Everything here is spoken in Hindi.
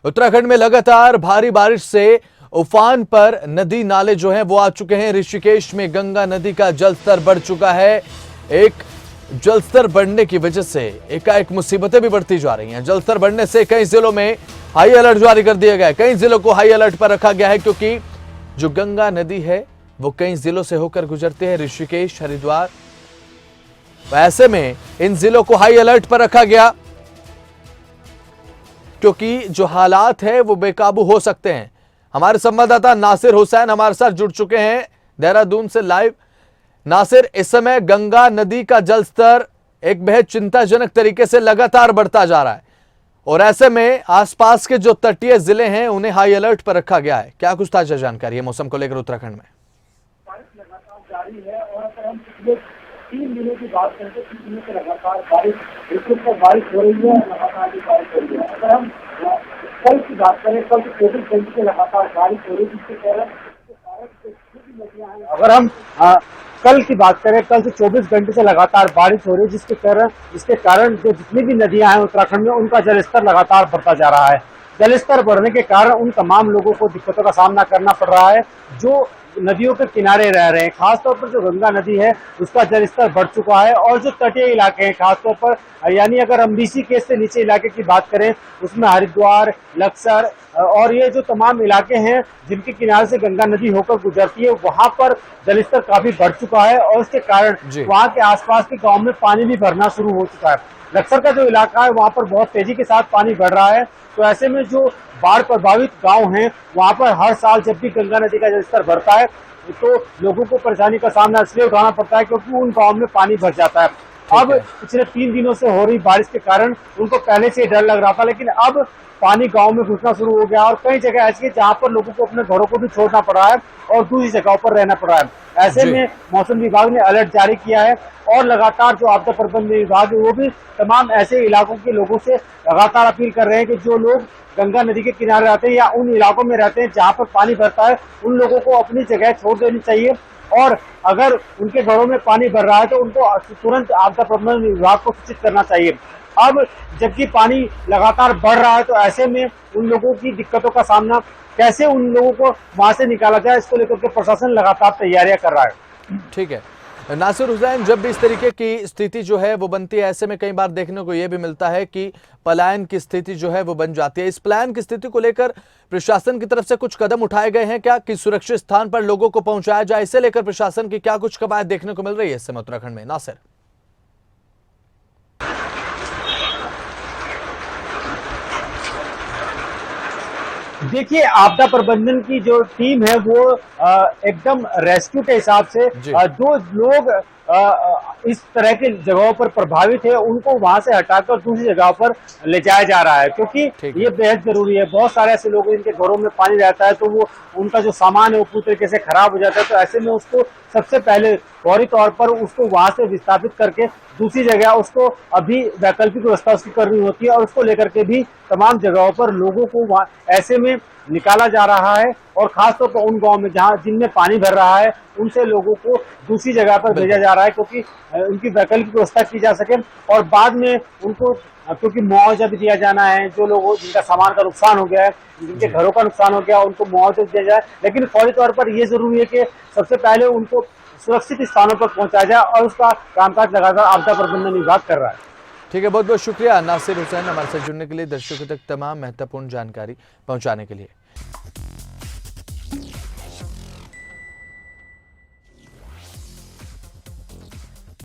उत्तराखंड में लगातार भारी बारिश से उफान पर नदी नाले जो हैं वो आ चुके हैं। ऋषिकेश में गंगा नदी का जलस्तर बढ़ चुका है। एक जलस्तर बढ़ने की वजह से एकाएक मुसीबतें भी बढ़ती जा रही हैं। जलस्तर बढ़ने से कई जिलों में हाई अलर्ट जारी कर दिया गया है। कई जिलों को हाई अलर्ट पर रखा गया है क्योंकि जो गंगा नदी है वो कई जिलों से होकर गुजरती है, ऋषिकेश, हरिद्वार। ऐसे में इन जिलों को हाई अलर्ट पर रखा गया क्योंकि जो हालात है वो बेकाबू हो सकते हैं। हमारे संवाददाता नासिर हुसैन हमारे साथ जुड़ चुके हैं देहरादून से लाइव। नासिर, इस समय गंगा नदी का जलस्तर एक बेहद चिंताजनक तरीके से लगातार बढ़ता जा रहा है और ऐसे में आसपास के जो तटीय जिले हैं उन्हें हाई अलर्ट पर रखा गया है। क्या कुछ ताजा जानकारी है मौसम को लेकर उत्तराखंड में? बारिश लगातार जारी है और अगर हम पिछले 3 दिनों की बात करें तो 3 दिनों से लगातार बारिश हो रही है, लगातार भी बारिश हो रही है। अगर हम कल की बात करें, कल से 24 घंटे से लगातार बारिश हो रही है, जिसके कारण नदियां हैं। अगर हम कल की बात करें, कल से 24 घंटे से लगातार बारिश हो रही है, जिसके कारण जो जितनी भी नदियां हैं उत्तराखंड में उनका जलस्तर लगातार बढ़ता जा रहा है। जलस्तर बढ़ने के कारण उन तमाम लोगों को दिक्कतों का सामना करना पड़ रहा है जो नदियों के किनारे रह रहे हैं। खासतौर पर जो गंगा नदी है उसका जलस्तर बढ़ चुका है और जो तटीय इलाके हैं, खासतौर पर यानी अगर हम ऋषिकेश से नीचे इलाके की बात करें उसमें हरिद्वार, लक्सर और ये जो तमाम इलाके हैं जिनके किनारे से गंगा नदी होकर गुजरती है, वहां पर जलस्तर काफी बढ़ चुका है और इसके कारण वहां के आसपास के गाँव में पानी भी भरना शुरू हो चुका है। लक्सर का जो इलाका है वहां पर बहुत तेजी के साथ पानी बढ़ रहा है, तो ऐसे में जो बाढ़ प्रभावित गांव हैं वहां पर हर साल जब भी गंगा नदी का जलस्तर बढ़ता है तो लोगों को परेशानी का सामना इसलिए उठाना पड़ता है क्योंकि उन गांव में पानी भर जाता है। अब पिछले 3 दिनों से हो रही बारिश के कारण उनको पहले से डर लग रहा था, लेकिन अब पानी गांव में घुसना शुरू हो गया और कई जगह ऐसी है जहां पर लोगों को अपने घरों को भी छोड़ना पड़ रहा है और दूसरी जगहों पर रहना पड़ रहा है। ऐसे में मौसम विभाग ने अलर्ट जारी किया है और लगातार जो आपदा प्रबंधन विभाग है वो भी तमाम ऐसे इलाकों के लोगों से लगातार अपील कर रहे हैं कि जो लोग गंगा नदी के किनारे रहते हैं या उन इलाकों में रहते हैं जहां पर पानी भरता है, उन लोगों को अपनी जगह छोड़ देनी चाहिए और अगर उनके घरों में पानी भर रहा है तो उनको तुरंत आपदा प्रबंधन विभाग को सूचित करना चाहिए। अब जबकि पानी लगातार बढ़ रहा है तो ऐसे में उन लोगों की दिक्कतों का सामना कैसे उन लोगों को वहां से निकाला जाए, इसको लेकर के प्रशासन लगातार तैयारियां कर रहा है। ठीक है नासिर हुसैन, जब भी इस तरीके की स्थिति जो है वो बनती है, ऐसे में कई बार देखने को यह भी मिलता है कि पलायन की स्थिति जो है वो बन जाती है। इस पलायन की स्थिति को लेकर प्रशासन की तरफ से कुछ कदम उठाए गए हैं क्या कि सुरक्षित स्थान पर लोगों को पहुंचाया जाए? इसे लेकर प्रशासन की क्या कुछ कवायद देखने को मिल रही है इस समय उत्तराखंड में? नासिर, देखिए, आपदा प्रबंधन की जो टीम है वो एकदम रेस्क्यू के हिसाब से जो लोग इस तरह की जगहों पर प्रभावित है उनको वहां से हटाकर दूसरी जगह पर ले जाया जा रहा है क्योंकि ये बेहद जरूरी है। बहुत सारे ऐसे लोग जिनके घरों में पानी रहता है तो वो उनका जो सामान है वो पूरी तरीके से खराब हो जाता है, तो ऐसे में उसको सबसे पहले फौरी तौर पर उसको वहां से विस्थापित करके दूसरी जगह उसको अभी वैकल्पिक व्यवस्था उसकी करनी होती है और उसको लेकर के भी तमाम जगहों पर लोगों को वहां ऐसे में निकाला जा रहा है और खासतौर पर उन गांव में जहां जिनमें पानी भर रहा है उनसे लोगों को दूसरी जगह पर भेजा जा रहा है क्योंकि उनकी वैकल्पिक व्यवस्था की जा सके और बाद में उनको क्योंकि मुआवजा भी दिया जाना है। जो लोग जिनका सामान का नुकसान हो गया है, जिनके घरों का नुकसान हो गया, उनको मुआवजा दिया जाए, लेकिन फौरी तौर पर यह जरूरी है कि सबसे पहले उनको सुरक्षित स्थानों पर पहुंचाया जाए और उसका कामकाज लगातार आपदा प्रबंधन विभाग कर रहा है। ठीक है, बहुत बहुत शुक्रिया नासिर हुसैन हमारे साथ जुड़ने के लिए, दर्शकों तक तमाम महत्वपूर्ण जानकारी पहुंचाने के लिए।